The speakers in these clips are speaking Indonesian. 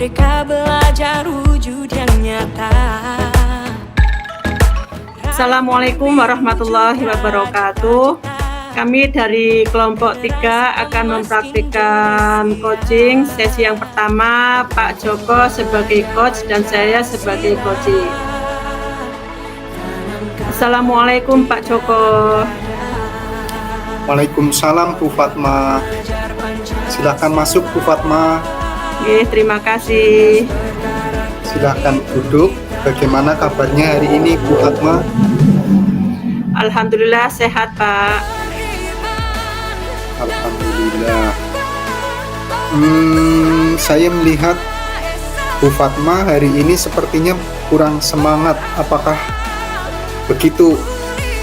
Merdeka belajar wujud yang nyata. Assalamualaikum warahmatullahi wabarakatuh. Kami dari kelompok 3 akan mempraktikkan coaching. Sesi yang pertama, Pak Joko sebagai coach dan saya sebagai coaching. Assalamualaikum Pak Joko. Waalaikumsalam Bu Fatma. Silahkan masuk Bu Fatma. Oke, terima kasih. Silahkan duduk. Bagaimana kabarnya hari ini Bu Fatma? Alhamdulillah sehat Pak. Alhamdulillah. Saya melihat Bu Fatma hari ini sepertinya kurang semangat. Apakah begitu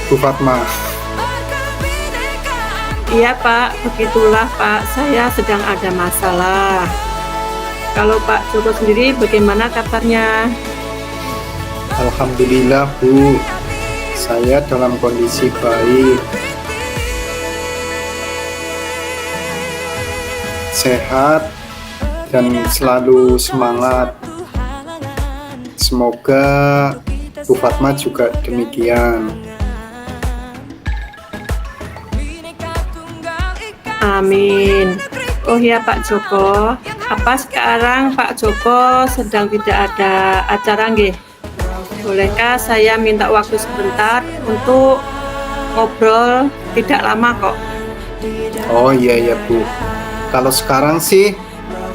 Bu Fatma? Iya Pak, begitulah Pak, saya sedang ada masalah. Kalau Pak Joko sendiri bagaimana kabarnya? Alhamdulillah Bu, saya dalam kondisi baik, sehat, dan selalu semangat. Semoga Bu Fatma juga demikian. Amin. Oh ya Pak Joko, apa sekarang Pak Joko sedang tidak ada acara nggih? Bolehkah saya minta waktu sebentar untuk ngobrol, tidak lama kok. Oh iya Bu, kalau sekarang sih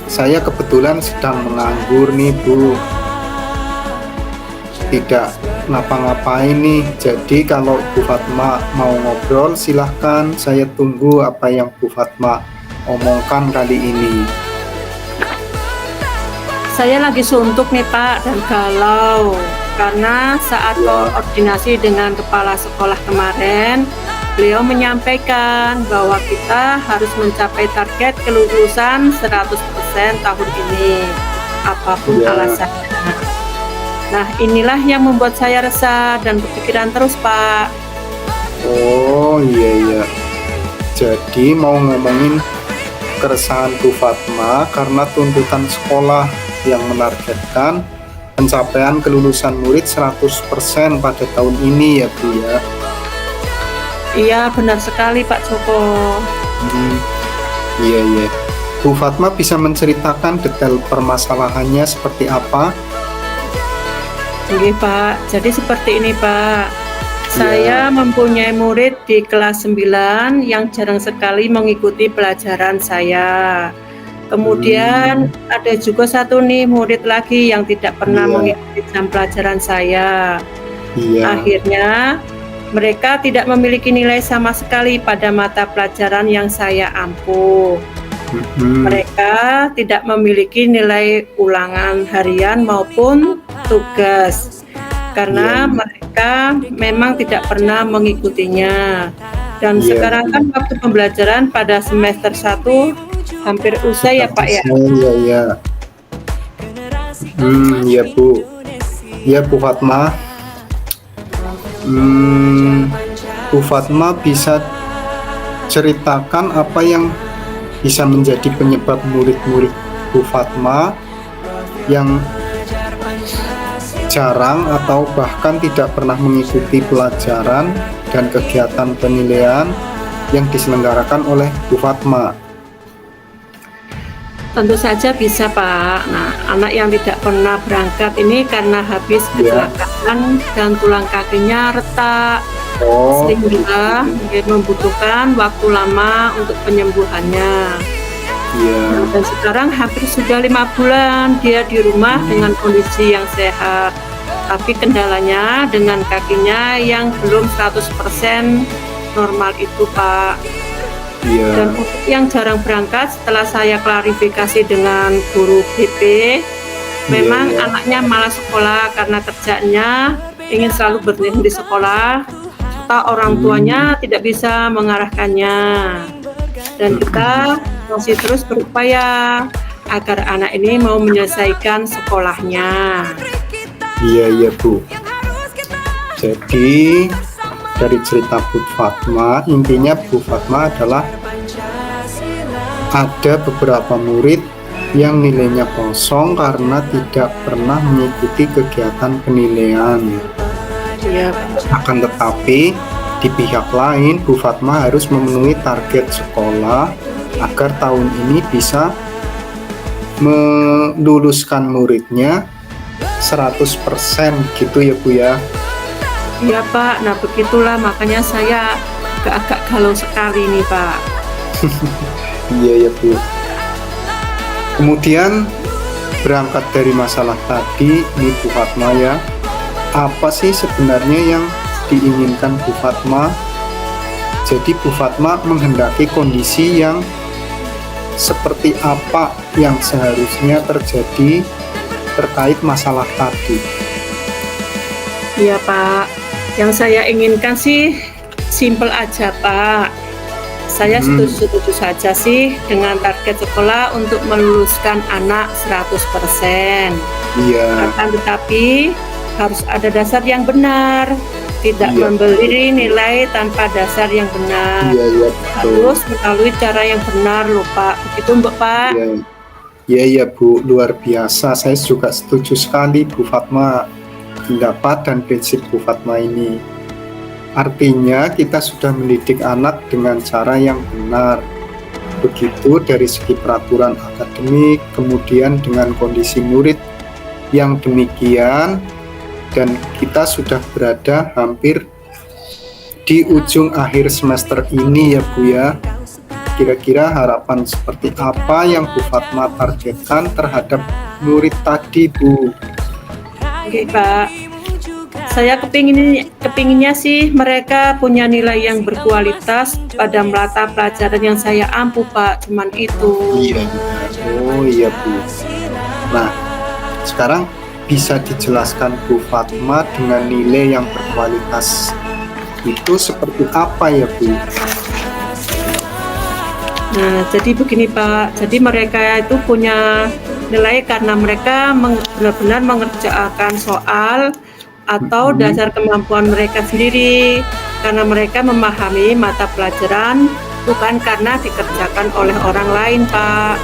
saya kebetulan sedang menganggur nih Bu, tidak ngapa-ngapain nih. Jadi kalau Bu Fatma mau ngobrol silahkan, saya tunggu apa yang Bu Fatma omongkan kali ini. Saya lagi suntuk nih Pak dan galau karena saat koordinasi dengan kepala sekolah kemarin, beliau menyampaikan bahwa kita harus mencapai target kelulusan 100% tahun ini, apapun alasannya. Nah, inilah yang membuat saya resah dan berpikiran terus, Pak. Oh iya. Jadi mau ngomongin keresahan Bu Fatma karena tuntutan sekolah yang menargetkan pencapaian kelulusan murid 100% pada tahun ini ya Bu ya. Iya, benar sekali Pak Joko. Iya. Bu Fatma bisa menceritakan detail permasalahannya seperti apa? Oke Pak, jadi seperti ini Pak. Saya mempunyai murid di kelas 9 yang jarang sekali mengikuti pelajaran saya. Kemudian ada juga satu nih murid lagi yang tidak pernah mengikuti jam pelajaran saya. Akhirnya mereka tidak memiliki nilai sama sekali pada mata pelajaran yang saya ampuh. Mereka tidak memiliki nilai ulangan harian maupun tugas karena mereka memang tidak pernah mengikutinya. Dan sekarang kan waktu pembelajaran pada semester 1 hampir usai ya Pak ya. Iya. Iya Bu. Ya Bu Fatma. Bu Fatma bisa ceritakan apa yang bisa menjadi penyebab murid-murid Bu Fatma yang jarang atau bahkan tidak pernah mengikuti pelajaran dan kegiatan penilaian yang diselenggarakan oleh Bu Fatma? Tentu saja bisa Pak. Nah, anak yang tidak pernah berangkat ini karena habis kecelakaan dan tulang kakinya retak, sehingga membutuhkan waktu lama untuk penyembuhannya. Dan sekarang hampir sudah 5 bulan dia di rumah dengan kondisi yang sehat. Tapi kendalanya dengan kakinya yang belum 100% normal itu Pak. Dan untuk yang jarang berangkat, setelah saya klarifikasi dengan guru BP, memang anaknya malas sekolah karena kerjanya ingin selalu berhenti di sekolah, serta orang tuanya tidak bisa mengarahkannya. Dan kita masih terus berupaya agar anak ini mau menyelesaikan sekolahnya. Iya Bu. Jadi dari cerita Bu Fatma, intinya Bu Fatma adalah ada beberapa murid yang nilainya kosong karena tidak pernah mengikuti kegiatan penilaian. Iya, Akan tetapi, di pihak lain, Bu Fatma harus memenuhi target sekolah agar tahun ini bisa meluluskan muridnya 100% gitu ya Bu ya. iya Pak. Nah begitulah makanya saya agak galau sekali nih Pak. Iya ya Bu. Kemudian berangkat dari masalah tadi nih Bu Fatma ya, apa sih sebenarnya yang diinginkan Bu Fatma? Jadi Bu Fatma menghendaki kondisi yang seperti apa yang seharusnya terjadi terkait masalah tadi. Iya Pak, yang saya inginkan sih simple aja Pak. Saya setuju-setuju saja sih dengan target sekolah untuk meluluskan anak 100%. Iya, Akan tetapi harus ada dasar yang benar, tidak Iya. memberi nilai tanpa dasar yang benar. iya ya betul. Harus melalui cara yang benar loh Pak. Begitu Mbak Pak? Iya. Iya ya Bu, luar biasa. Saya juga setuju sekali Bu Fatma pendapat dan prinsip Bu Fatma ini. Artinya kita sudah mendidik anak dengan cara yang benar. Begitu dari segi peraturan akademik, kemudian dengan kondisi murid yang demikian, dan kita sudah berada hampir di ujung akhir semester ini ya Bu ya. Kira-kira harapan seperti apa yang Bu Fatma targetkan terhadap murid tadi Bu? Oke Pak. Saya kepinginnya sih mereka punya nilai yang berkualitas pada mata pelajaran yang saya ampu Pak. Cuman itu. Iya. Oh iya Bu. Nah, sekarang bisa dijelaskan Bu Fatma dengan nilai yang berkualitas itu seperti apa ya Bu? Nah, jadi begini Pak. Jadi mereka itu punya nilai karena mereka benar-benar mengerjakan soal atau dasar kemampuan mereka sendiri, karena mereka memahami mata pelajaran bukan karena dikerjakan oleh orang lain Pak.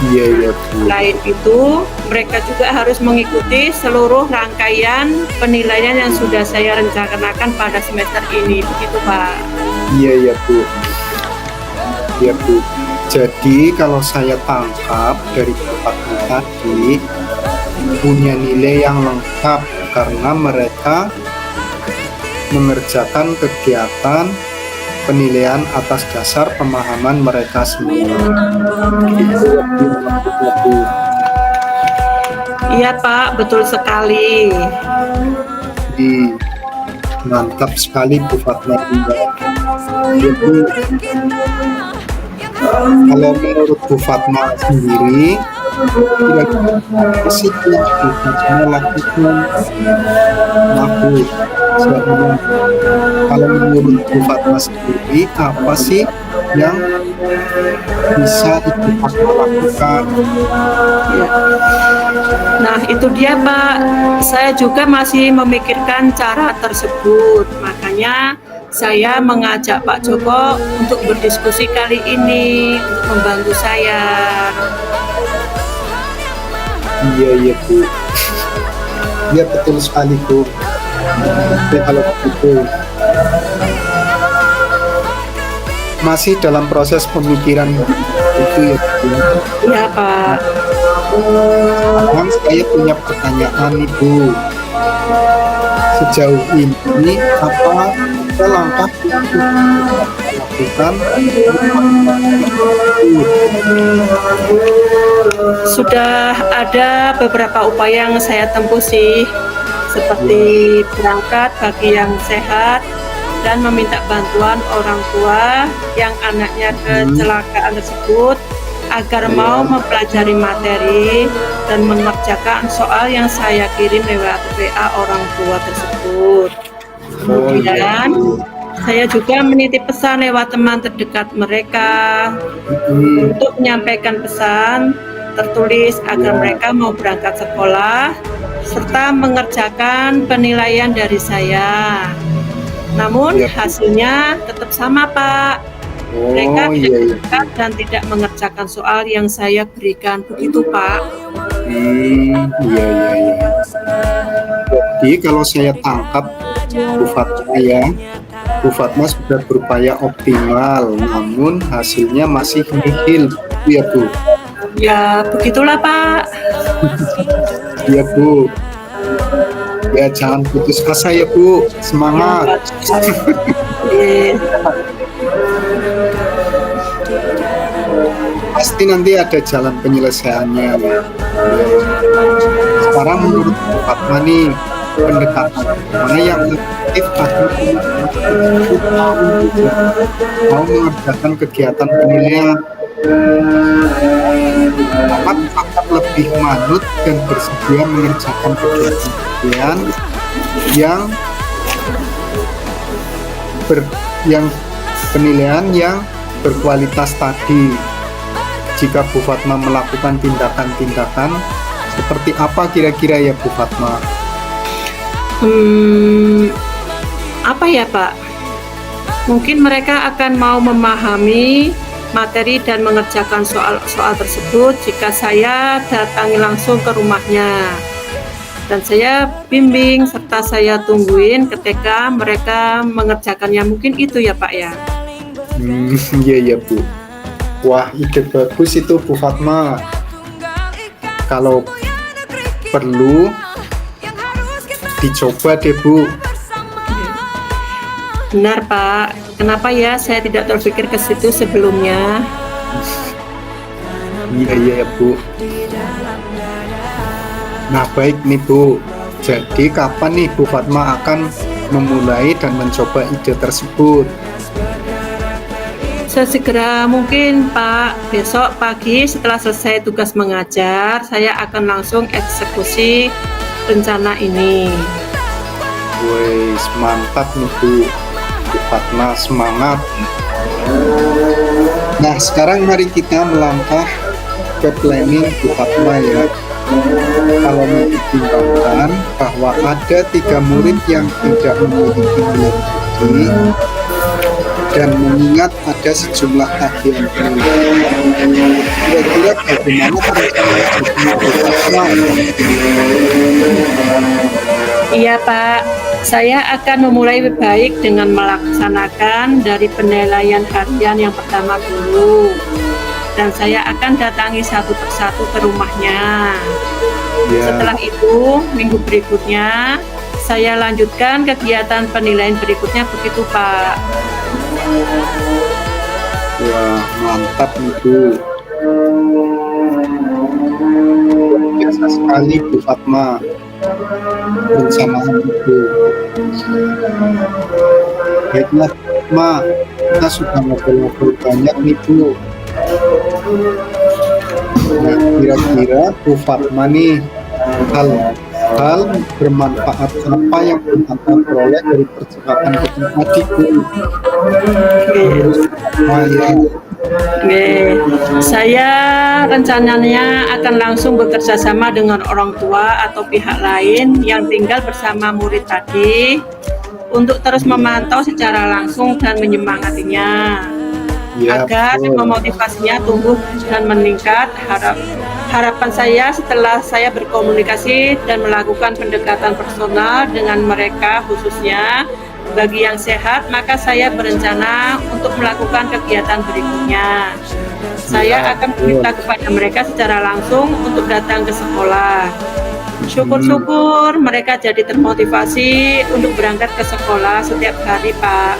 Iya ya Bu. Selain itu, mereka juga harus mengikuti seluruh rangkaian penilaian yang sudah saya rencanakan pada semester ini, begitu Pak. Iya ya Bu. Ya Bu. Jadi kalau saya tangkap dari Fatma tadi, punya nilai yang lengkap karena mereka mengerjakan kegiatan penilaian atas dasar pemahaman mereka sendiri. Iya Pak, betul sekali. Jadi, mantap sekali Bu Fatma. Jadi kalau menurut Bu Fatma sendiri, kira-kira apa sih yang Bu Fatma lakukan? Kalau menurut Bu Fatma sendiri, apa sih yang bisa Ibu Fatma lakukan? Ya. Nah itu dia Pak, saya juga masih memikirkan cara tersebut. Makanya saya mengajak Pak Joko untuk berdiskusi kali ini untuk membantu saya. Iya iya Bu. Iya betul sekali Bu. Oke, kalau begitu masih dalam proses pemikiran itu ya Bu. Iya Pak. Sekarang saya punya pertanyaan nih Bu. Sejauh ini apa langkah yang dilakukan? Sudah ada beberapa upaya yang saya tempuh sih, seperti berangkat bagi yang sehat dan meminta bantuan orang tua yang anaknya kecelakaan tersebut agar mau mempelajari materi dan mengerjakan soal yang saya kirim lewat WA orang tua tersebut. Kemudian saya juga menitip pesan lewat teman terdekat mereka untuk menyampaikan pesan tertulis agar mereka mau berangkat sekolah serta mengerjakan penilaian dari saya. Namun hasilnya tetap sama Pak. Mereka Oh tidak iya iya. berangkat dan tidak mengerjakan soal yang saya berikan. Begitu, Pak. Iya iya iya. Jadi kalau saya tangkap Bu Fatma ya, Bu Fatma sudah berupaya optimal, namun hasilnya masih nihil, ya Bu. Ya, begitulah, Pak. Ya Bu. Ya jangan putus asa ya Bu, semangat. Oke. Pasti nanti ada jalan penyelesaiannya. Ya. Sekarang menurut Bu Fatma nih, pendekatan mana yang efektif agar mau mengerjakan kegiatan penilaian akan lebih manut dan bersedia mengerjakan kegiatan penilaian yang yang penilaian yang berkualitas tadi. Jika Bu Fatma melakukan tindakan-tindakan seperti apa kira-kira ya Bu Fatma? Apa ya, Pak? Mungkin mereka akan mau memahami materi dan mengerjakan soal-soal tersebut jika saya datangi langsung ke rumahnya. Dan saya bimbing serta saya tungguin ketika mereka mengerjakannya. Mungkin itu ya, Pak ya. Iya ya Bu. Wah, ide bagus itu Bu Fatma. Kalau perlu dicoba deh Bu. Benar, Pak. Kenapa ya saya tidak terpikir ke situ sebelumnya? Iya ya Bu. Nah baik nih Bu. Jadi kapan nih Bu Fatma akan memulai dan mencoba ide tersebut? Sesegera mungkin, Pak. Besok pagi setelah selesai tugas mengajar, saya akan langsung eksekusi rencana ini. Wes mantap nih Bu Fatma, semangat. Nah sekarang mari kita melangkah ke planning Bu Fatma ya. Kalau mau dipertimbangkan bahwa ada 3 murid yang tidak memiliki nilai tinggi dan mengingat ada sejumlah tagihan penilaian, kira-kira bagaimana rencana Bu Fatma? Iya, Pak. Saya akan memulai baik dengan melaksanakan dari penilaian harian yang pertama dulu. Dan saya akan datangi satu persatu ke rumahnya. Ya. Setelah itu, minggu berikutnya, saya lanjutkan kegiatan penilaian berikutnya. Begitu, Pak. Wah, mantap nih Bu. Biasa sekali Bu Fatma rencana itu. Baiklah Ma, kita sudah ngobrol-ngobrol banyak nih Bu. Nah, kira-kira Bu Fatma nih hal bermanfaat apa yang Bu Fatma peroleh dari percakapan kita tadi Bu? Oke, saya rencananya akan langsung bekerja sama dengan orang tua atau pihak lain yang tinggal bersama murid tadi untuk terus memantau secara langsung dan menyemangatinya agar memotivasinya tumbuh dan meningkat. Harapan saya setelah saya berkomunikasi dan melakukan pendekatan personal dengan mereka khususnya bagi yang sehat, maka saya berencana untuk melakukan kegiatan berikutnya. Saya akan meminta kepada mereka secara langsung untuk datang ke sekolah. Syukur-syukur mereka jadi termotivasi untuk berangkat ke sekolah setiap hari, Pak.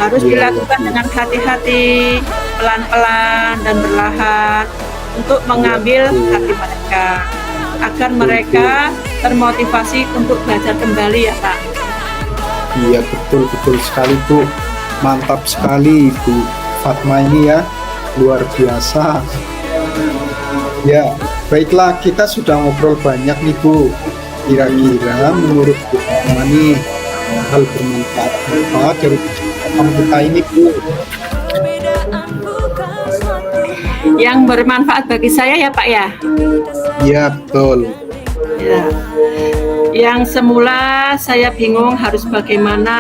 Harus dilakukan dengan hati-hati, pelan-pelan dan perlahan untuk mengambil hati mereka, agar mereka termotivasi untuk belajar kembali ya, Pak. Iya betul sekali Bu, mantap sekali Bu Fatma ini ya, luar biasa. Ya baiklah, kita sudah ngobrol banyak nih Bu. Kira-kira menurut Bu Fatma nih hal bermanfaat apa dari percakapan kita ini Bu? Yang bermanfaat bagi saya ya Pak ya? Iya betul. Ya. Yang semula saya bingung harus bagaimana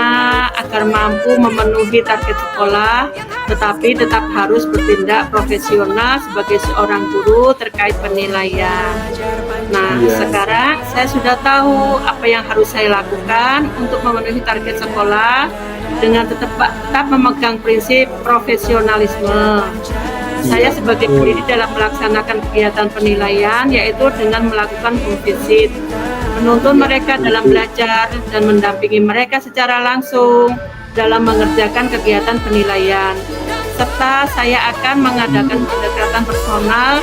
agar mampu memenuhi target sekolah. tetapi tetap harus bertindak profesional sebagai seorang guru terkait penilaian. Nah, Iya. sekarang saya sudah tahu apa yang harus saya lakukan untuk memenuhi target sekolah dengan tetap memegang prinsip profesionalisme. Saya sebagai pendidik dalam melaksanakan kegiatan penilaian yaitu dengan melakukan home visit, menuntun mereka dalam belajar dan mendampingi mereka secara langsung dalam mengerjakan kegiatan penilaian. Serta saya akan mengadakan pendekatan personal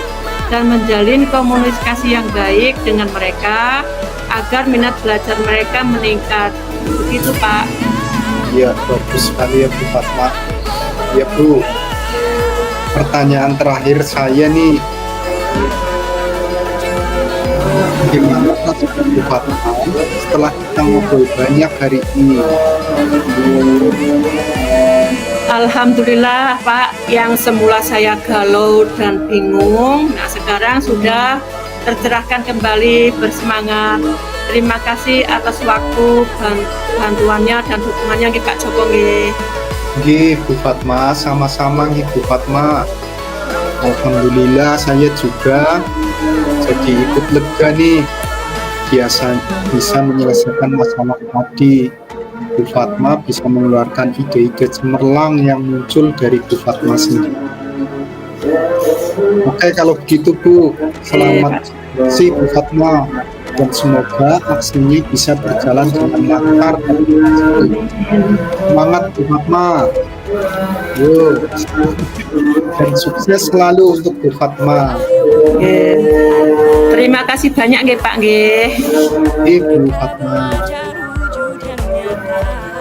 dan menjalin komunikasi yang baik dengan mereka agar minat belajar mereka meningkat. Begitu, Pak. Ya, bagus sekali ya Bu Fatma. Ya Bu, pertanyaan terakhir saya nih, gimana perasaan Bu Fatma setelah kita ngobrol banyak hari ini? Alhamdulillah Pak, yang semula saya galau dan bingung, nah sekarang sudah tercerahkan kembali, bersemangat. Terima kasih atas waktu, bantuannya dan dukungannya nggih Pak Joko nggih. Nggih Bu Fatma, sama-sama nggih Bu Fatma. Alhamdulillah saya juga jadi ikut lega nih, biasa bisa menyelesaikan masalah tadi. Bu Fatma bisa mengeluarkan ide-ide cemerlang yang muncul dari Bu Fatma sendiri. Oke, kalau begitu Bu, selamat sih Bu Fatma, dan semoga aksinya bisa berjalan dengan lancar dan berhasil. Semangat Bu Fatma. Yo, dan sukses selalu untuk Bu Fatma. Nggih. Terima kasih banyak nggih Pak nggih. Bu Fatma.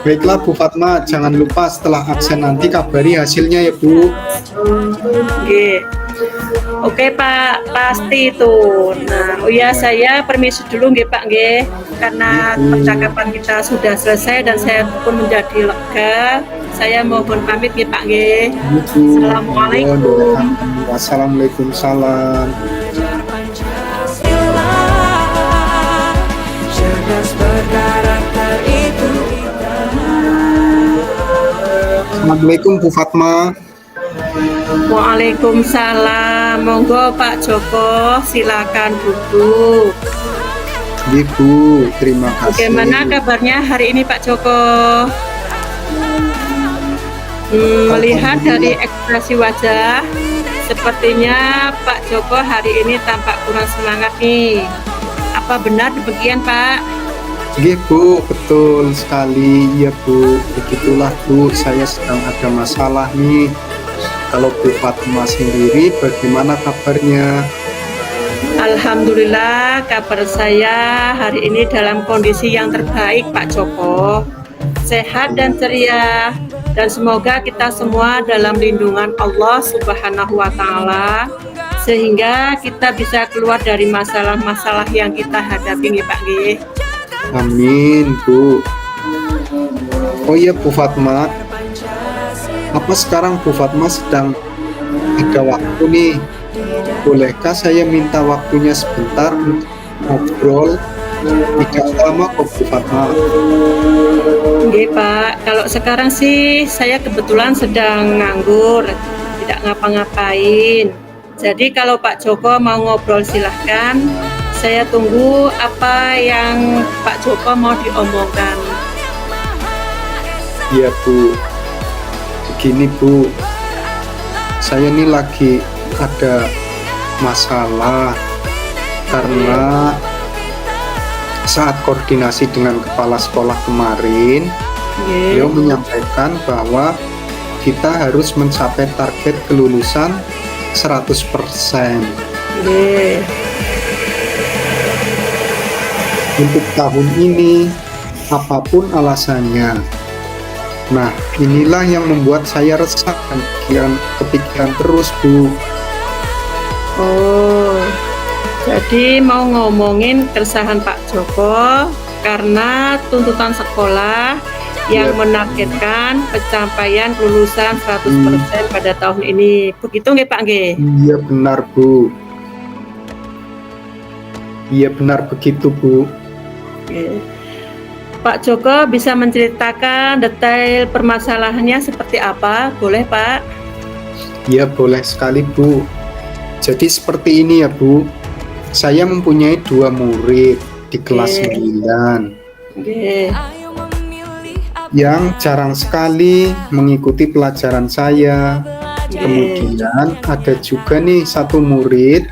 Baiklah Bu Fatma, jangan lupa setelah absen nanti kabari hasilnya ya Bu. Nggih. Oke Pak, pasti itu. Nah, oh ya saya permisi dulu nggih Pak nggih, karena percakapan kita sudah selesai dan saya pun menjadi lega. Saya mohon pamit nggih Pak nggih. Assalamualaikum. Wassalamualaikum salam. Cerdas berkarakter itu kita. Assalamualaikum Bu Fatma. Waalaikumsalam. Monggo Pak Joko, silakan duduk. Bu, terima kasih. Bagaimana kabarnya hari ini Pak Joko? Melihat dari ekspresi wajah, sepertinya Pak Joko hari ini tampak kurang semangat nih. Apa benar demikian Pak? Bu, betul sekali. Iya Bu, begitulah Bu, saya sedang ada masalah nih. Kalau Bu Fatma sendiri bagaimana kabarnya? Alhamdulillah kabar saya hari ini dalam kondisi yang terbaik Pak Joko. Sehat dan ceria, dan semoga kita semua dalam lindungan Allah Subhanahu wa Ta'ala, sehingga kita bisa keluar dari masalah-masalah yang kita hadapi nih Pak nggih. Amin Bu. Oh iya Bu Fatma, apa sekarang Bu Fatma sedang ada waktu nih? Bolehkah saya minta waktunya sebentar untuk ngobrol? Tidak lama kok Bu Fatma. Nggih Pak, kalau sekarang sih saya kebetulan sedang nganggur, tidak ngapa-ngapain. Jadi kalau Pak Joko mau ngobrol silahkan, saya tunggu apa yang Pak Joko mau diomongkan. Iya Bu, begini Bu, saya ini lagi ada masalah karena saat koordinasi dengan kepala sekolah kemarin, beliau menyampaikan bahwa kita harus mencapai target kelulusan 100%. Untuk tahun ini, apapun alasannya. Nah, inilah yang membuat saya resah dan kepikiran terus Bu. Oh, jadi mau ngomongin keresahan Pak Joko karena tuntutan sekolah yang menargetkan pencapaian lulusan 100% pada tahun ini. Begitu nggih Pak nggih? Iya benar Bu. Iya benar begitu Bu. Pak Joko bisa menceritakan detail permasalahannya seperti apa? Boleh, Pak? Ya, boleh sekali, Bu. Jadi seperti ini ya, Bu. Saya mempunyai 2 murid di kelas Oke. 9 Oke. yang jarang sekali mengikuti pelajaran saya. Oke. Kemudian ada juga nih satu murid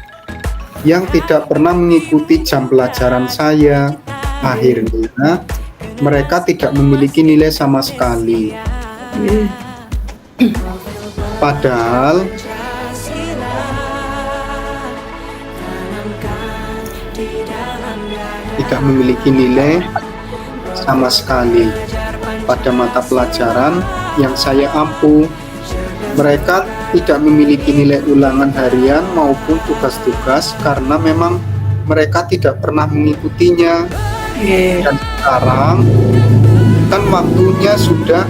yang tidak pernah mengikuti jam pelajaran saya. Akhirnya mereka tidak memiliki nilai sama sekali. Oke. Padahal tidak memiliki nilai sama sekali pada mata pelajaran yang saya ampu. Mereka tidak memiliki nilai ulangan harian maupun tugas-tugas karena memang mereka tidak pernah mengikutinya. Oke. Dan sekarang kan waktunya sudah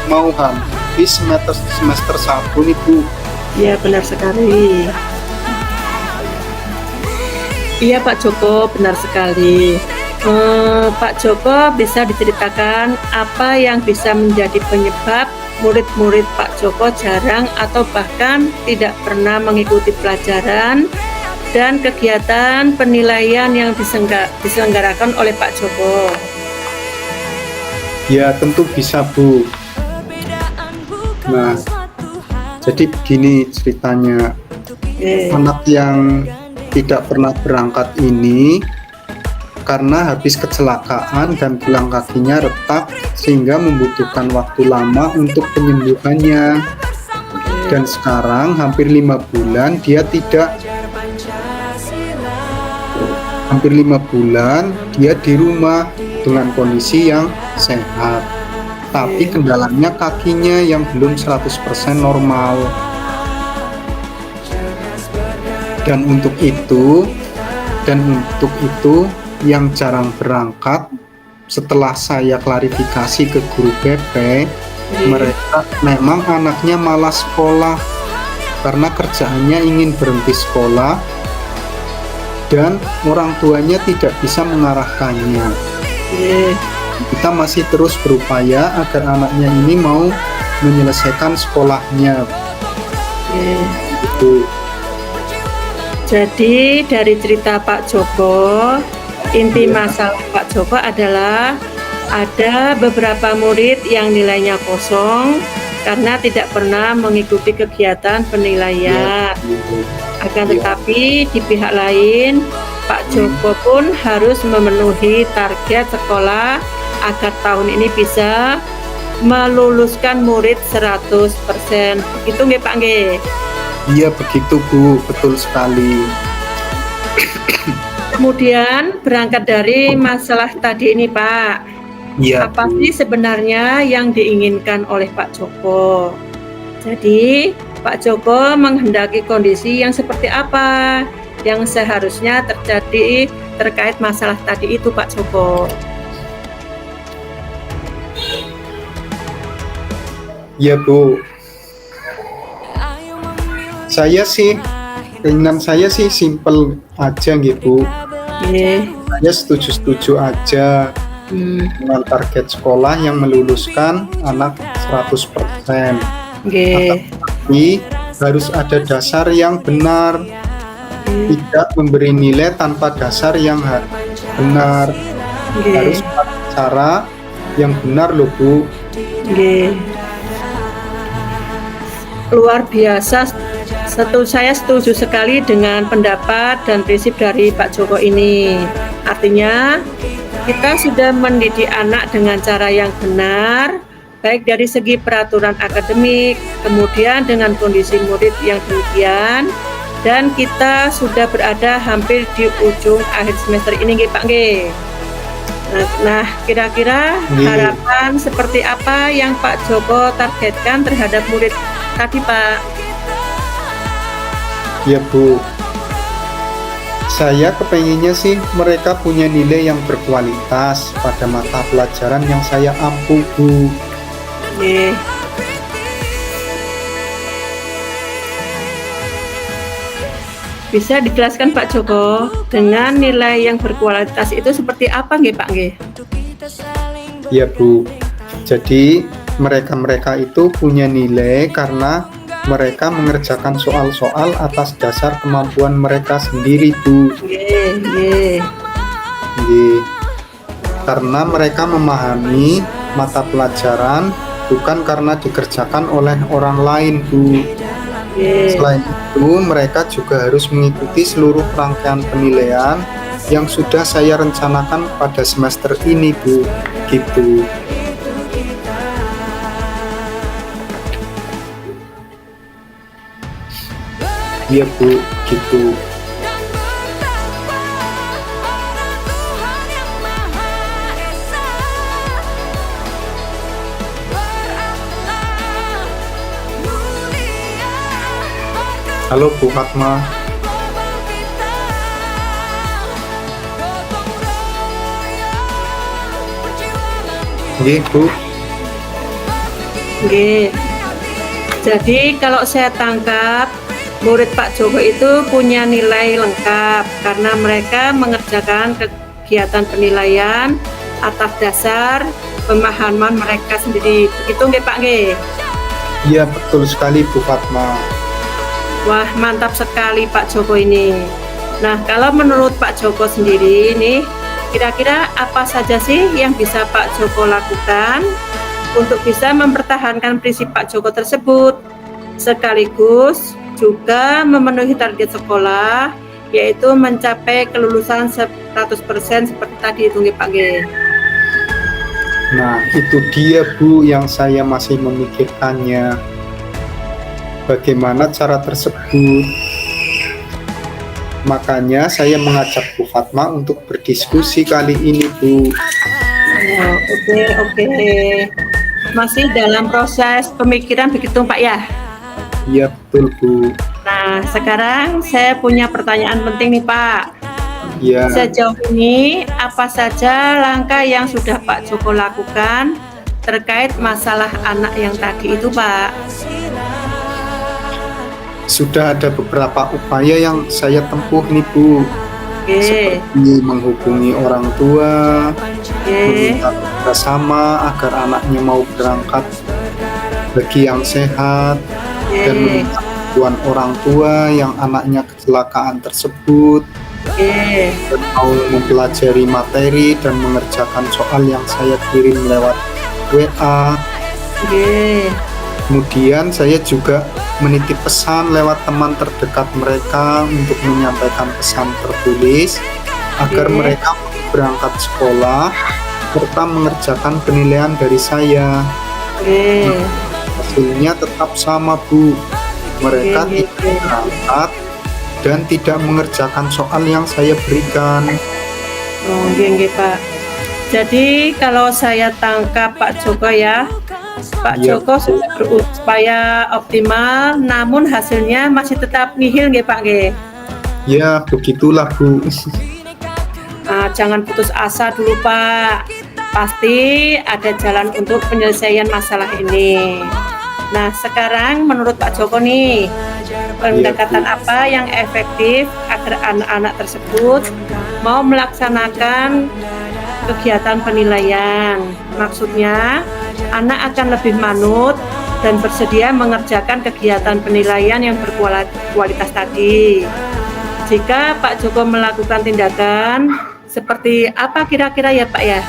mau habis semester 1 nih, Bu. Iya, benar sekali. Iya, Pak Joko, benar sekali. Pak Joko, bisa diceritakan apa yang bisa menjadi penyebab murid-murid Pak Joko jarang atau bahkan tidak pernah mengikuti pelajaran dan kegiatan penilaian yang diselenggarakan oleh Pak Joko? Ya, tentu bisa, Bu. Nah, jadi begini ceritanya. Anak yang tidak pernah berangkat ini karena habis kecelakaan dan tulang kakinya retak sehingga membutuhkan waktu lama untuk penyembuhannya. Dan sekarang hampir 5 bulan dia di rumah dengan kondisi yang sehat. Tapi kendalanya kakinya yang belum 100% normal. Dan untuk itu yang jarang berangkat, setelah saya klarifikasi ke guru BP, mereka memang anaknya malas sekolah karena kerjaannya ingin berhenti sekolah dan orang tuanya tidak bisa mengarahkannya. Kita masih terus berupaya agar anaknya ini mau menyelesaikan sekolahnya. Itu. Jadi dari cerita Pak Joko, inti masalah Pak Joko adalah ada beberapa murid yang nilainya kosong karena tidak pernah mengikuti kegiatan penilaian. Akan tetapi di pihak lain, Pak Joko pun harus memenuhi target sekolah agar tahun ini bisa meluluskan murid 100%. Begitu nggih, Pak nggih? Iya, begitu, Bu, betul sekali. Kemudian berangkat dari masalah tadi ini, Pak, Iya, apa Bu. sih sebenarnya yang diinginkan oleh Pak Joko? Jadi Pak Joko menghendaki kondisi yang seperti apa yang seharusnya terjadi terkait masalah tadi itu, Pak Joko? Iya, Bu. Keinginan saya sih simple aja gitu. Saya setuju-setuju aja dengan target sekolah yang meluluskan anak 100%. Tapi harus ada dasar yang benar. Tidak memberi nilai tanpa dasar yang benar. Harus ada cara yang benar loh, Bu. Luar biasa. Saya setuju sekali dengan pendapat dan prinsip dari Pak Joko ini. Artinya kita sudah mendidik anak dengan cara yang benar, baik dari segi peraturan akademik, kemudian dengan kondisi murid yang demikian, dan kita sudah berada hampir di ujung akhir semester ini, nggih Pak nggih. Nah, kira-kira harapan seperti apa yang Pak Joko targetkan terhadap murid tadi, Pak? Ya, Bu. Saya kepenginnya sih mereka punya nilai yang berkualitas pada mata pelajaran yang saya ampu, Bu. Bisa dijelaskan Pak Joko, dengan nilai yang berkualitas itu seperti apa nggih Pak nggih? Ya Bu, jadi mereka-mereka itu punya nilai karena mereka mengerjakan soal-soal atas dasar kemampuan mereka sendiri Bu. Nggih. Nggih. Karena mereka memahami mata pelajaran bukan karena dikerjakan oleh orang lain Bu. Nggih. Selain itu, mereka juga harus mengikuti seluruh rangkaian penilaian yang sudah saya rencanakan pada semester ini, Bu. Gitu. Iya, Bu. Gitu. Halo, Bu Fatma. Nggih, Bu. Nggih. Jadi kalau saya tangkap, murid Pak Joko itu punya nilai lengkap karena mereka mengerjakan kegiatan penilaian atas dasar pemahaman mereka sendiri. Begitu nggih Pak nggih? Iya, betul sekali, Bu Fatma. Wah, mantap sekali Pak Joko ini. Nah, kalau menurut Pak Joko sendiri nih, kira-kira apa saja sih yang bisa Pak Joko lakukan untuk bisa mempertahankan prinsip Pak Joko tersebut, sekaligus juga memenuhi target sekolah, yaitu mencapai kelulusan 100% seperti tadi itu nggih Pak nggih. Nah, itu dia Bu yang saya masih memikirkannya. Bagaimana cara tersebut? Makanya saya mengajak Bu Fatma untuk berdiskusi kali ini, Bu. Oh, oke. Masih dalam proses pemikiran begitu Pak ya? Iya, betul, Bu. Nah, sekarang saya punya pertanyaan penting nih Pak. Iya. Sejauh ini apa saja langkah yang sudah Pak Joko lakukan terkait masalah anak yang tadi itu Pak? Sudah ada beberapa upaya yang saya tempuh nih, Bu. Oke. Seperti menghubungi orang tua, Oke. meminta kerjasama agar anaknya mau berangkat bagi yang sehat, dan meminta bantuan orang tua yang anaknya kecelakaan tersebut, Oke. dan mau mempelajari materi dan mengerjakan soal yang saya kirim lewat WA. Oke. Kemudian saya juga menitip pesan lewat teman terdekat mereka untuk menyampaikan pesan tertulis agar Oke. mereka berangkat sekolah serta mengerjakan penilaian dari saya. Oke. Hasilnya tetap sama, Bu. Mereka Oke. tidak berangkat dan tidak mengerjakan soal yang saya berikan. Oh, nggih Pak. Jadi kalau saya tangkap Pak Joko ya, Pak Iya. Joko sudah berupaya optimal, namun hasilnya masih tetap nihil nggih Pak nggih. Ya, begitulah, Bu. Jangan putus asa dulu Pak. Pasti ada jalan untuk penyelesaian masalah ini. Nah, sekarang menurut Pak Joko nih, pendekatan apa yang efektif agar anak-anak tersebut mau melaksanakan kegiatan penilaian? Maksudnya, anak akan lebih manut dan bersedia mengerjakan kegiatan penilaian yang berkualitas tadi. Jika Pak Joko melakukan tindakan seperti apa kira-kira ya Pak ya?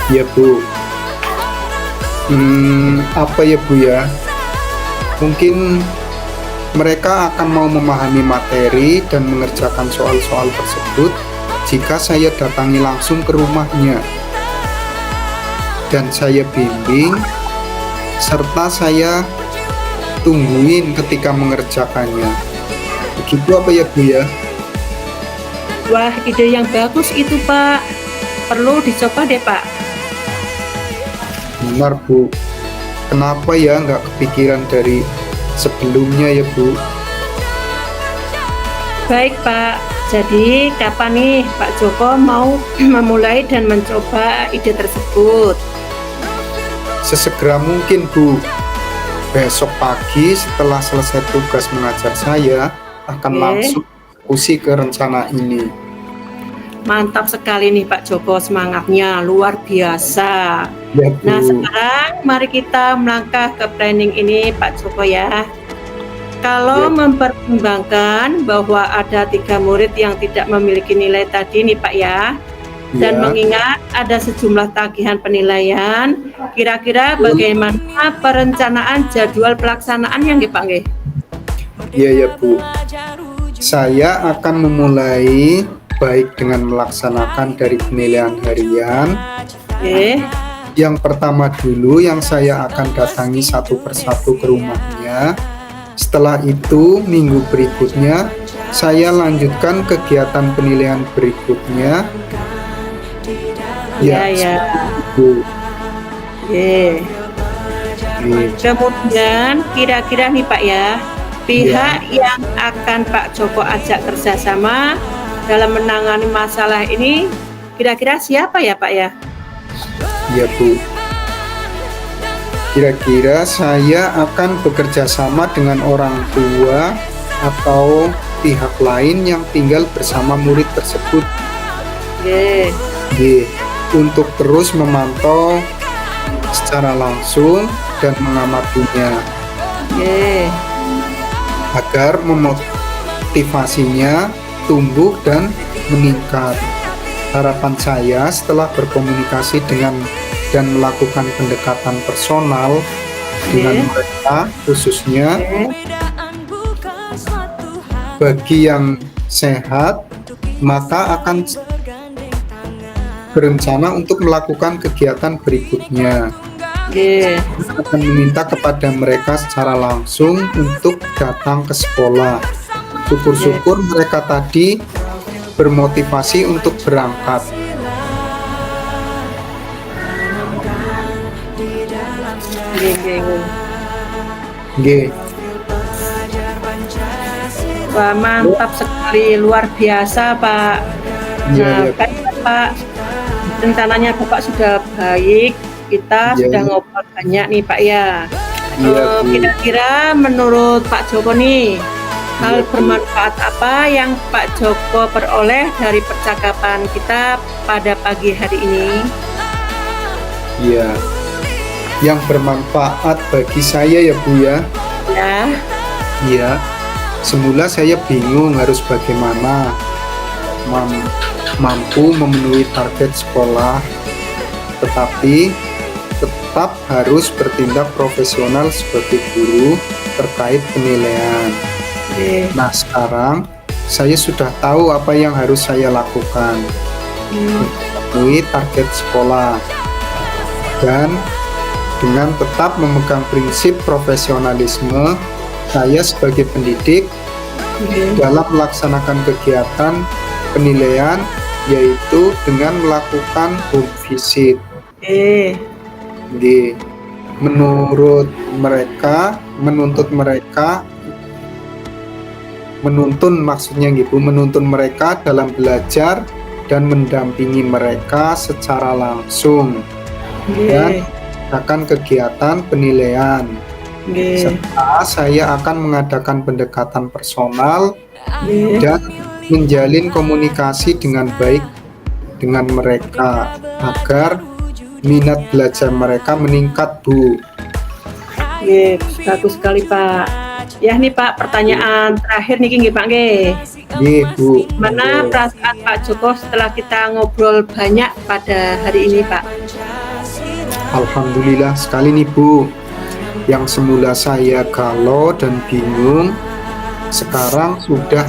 Ya, Bu. Apa ya, Bu ya? Mungkin mereka akan mau memahami materi dan mengerjakan soal-soal tersebut jika saya datangi langsung ke rumahnya dan saya bimbing serta saya tungguin ketika mengerjakannya. Begitu apa ya, Bu ya? Wah, ide yang bagus itu Pak. Perlu dicoba deh Pak. Benar, Bu. Kenapa ya nggak kepikiran dari sebelumnya ya, Bu? Baik Pak. Jadi kapan nih Pak Joko mau memulai dan mencoba ide tersebut? Sesegera mungkin, Bu. Besok pagi setelah selesai tugas mengajar saya akan Oke. langsung diskusi ke rencana ini. mantap sekali nih Pak Joko, semangatnya luar biasa. Ya, Nah, Bu. sekarang mari kita melangkah ke planning ini Pak Joko ya. Kalau Ya. mempertimbangkan bahwa ada 3 murid yang tidak memiliki nilai tadi nih Pak ya, dan Ya. mengingat ada sejumlah tagihan penilaian, kira-kira bagaimana perencanaan jadwal pelaksanaannya nggih Pak nggih? Iya ya Bu, saya akan memulai baik dengan melaksanakan dari penilaian harian. Oke, Yang pertama dulu yang saya akan datangi satu persatu ke rumahnya. Setelah itu minggu berikutnya saya lanjutkan kegiatan penilaian berikutnya. ya ya, Bu. oke. Oke. Kemudian kira-kira nih Pak ya, pihak yang akan Pak Joko ajak kerjasama dalam menangani masalah ini kira-kira siapa ya Pak ya? Ya Bu, kira-kira saya akan bekerja sama dengan orang tua atau pihak lain yang tinggal bersama murid tersebut. Oke, G. Untuk terus memantau secara langsung dan mengamatinya oke, agar memotivasinya tumbuh dan meningkat. Harapan saya setelah berkomunikasi dengan dan melakukan pendekatan personal dengan mereka, khususnya oke. bagi yang sehat, maka akan berencana untuk melakukan kegiatan berikutnya. Oke. Akan meminta kepada mereka secara langsung untuk datang ke sekolah. Syukur-syukur mereka tadi bermotivasi untuk berangkat. Oke. G. Wah, mantap sekali, luar biasa Pak. Iya, Nah, iya. kan Pak, rencananya Bapak sudah baik, kita Iya. sudah ngobrol banyak nih Pak ya. Iya, Bu. Kira-kira menurut Pak Joko nih, hal Iya, Bu. bermanfaat apa yang Pak Joko peroleh dari percakapan kita pada pagi hari ini? Iya. Yang bermanfaat bagi saya ya Bu ya. Ya, Iya. Semula saya bingung harus bagaimana mampu memenuhi target sekolah, tetapi tetap harus bertindak profesional sebagai guru terkait penilaian. oke. Nah, sekarang saya sudah tahu apa yang harus saya lakukan Hmm, memenuhi target sekolah, dan dengan tetap memegang prinsip profesionalisme, saya sebagai pendidik oke. dalam melaksanakan kegiatan penilaian, yaitu dengan melakukan home visit. Oke. G. Menurut mereka, menuntun mereka dalam belajar dan mendampingi mereka secara langsung dan Oke. akan kegiatan penilaian. Oke. Serta saya akan mengadakan pendekatan personal Oke. dan menjalin komunikasi dengan baik dengan mereka agar minat belajar mereka meningkat, Bu. Oke, bagus sekali Pak. Ya nih Pak, pertanyaan terakhir nih nggih Pak nggih. Nih, Bu. Mana perasaan Pak Joko setelah kita ngobrol banyak pada hari ini Pak? Alhamdulillah sekali nih, Bu. Yang semula saya galau dan bingung, sekarang sudah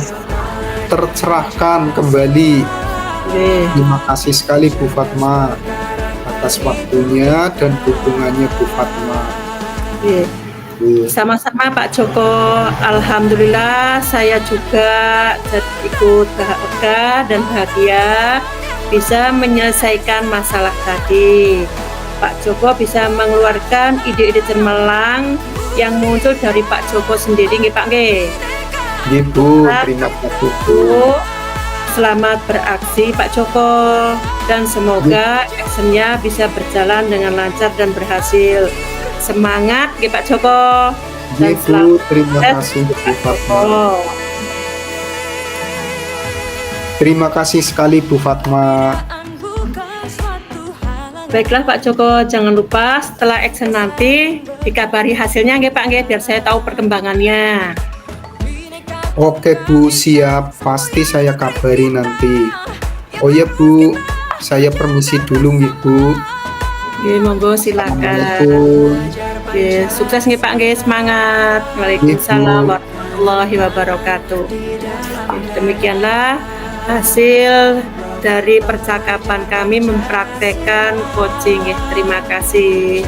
tercerahkan kembali. Oke. Terima kasih sekali Bu Fatma atas waktunya dan dukungannya Bu Fatma. Oke. Sama-sama Pak Joko. Alhamdulillah saya juga ikut lega dan bahagia bisa menyelesaikan masalah tadi. Pak Joko bisa mengeluarkan ide-ide cemerlang yang muncul dari Pak Joko sendiri nggih Pak nggih. Nggih, Bu, terima kasih, Bu. Selamat beraksi Pak Joko, dan semoga actionnya bisa berjalan dengan lancar dan berhasil. Semangat nggih Pak Joko. Nggih, Bu, terima kasih Bu Fatma. Oh. Terima kasih sekali Bu Fatma. Baiklah Pak Joko, jangan lupa setelah action nanti dikabari hasilnya nggih Pak nggih, biar saya tahu perkembangannya. Oke Bu, siap. Pasti saya kabari nanti. Oh ya Bu, saya permisi dulu nggih Bu. Nggih, monggo silakan. Assalamualaikum. Nggih, sukses nggih Pak nggih, semangat. Waalaikumsalam warahmatullahi wabarakatuh. Demikianlah hasil dari percakapan kami mempraktekkan coaching. Terima kasih.